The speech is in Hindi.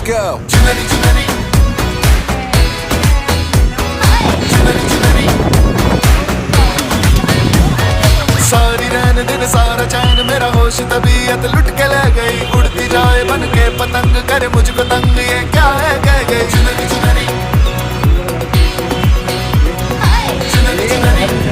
go. चुनरी चुनरी चुनरी चुनरी सारी रहने दिन सारा चैन मेरा होश तबीयत लुट के ले गई उड़ती जाए बन के पतंग करे मुझको तंग ये क्या है कह गई चुनरी चुनरी चुनरी चुनरी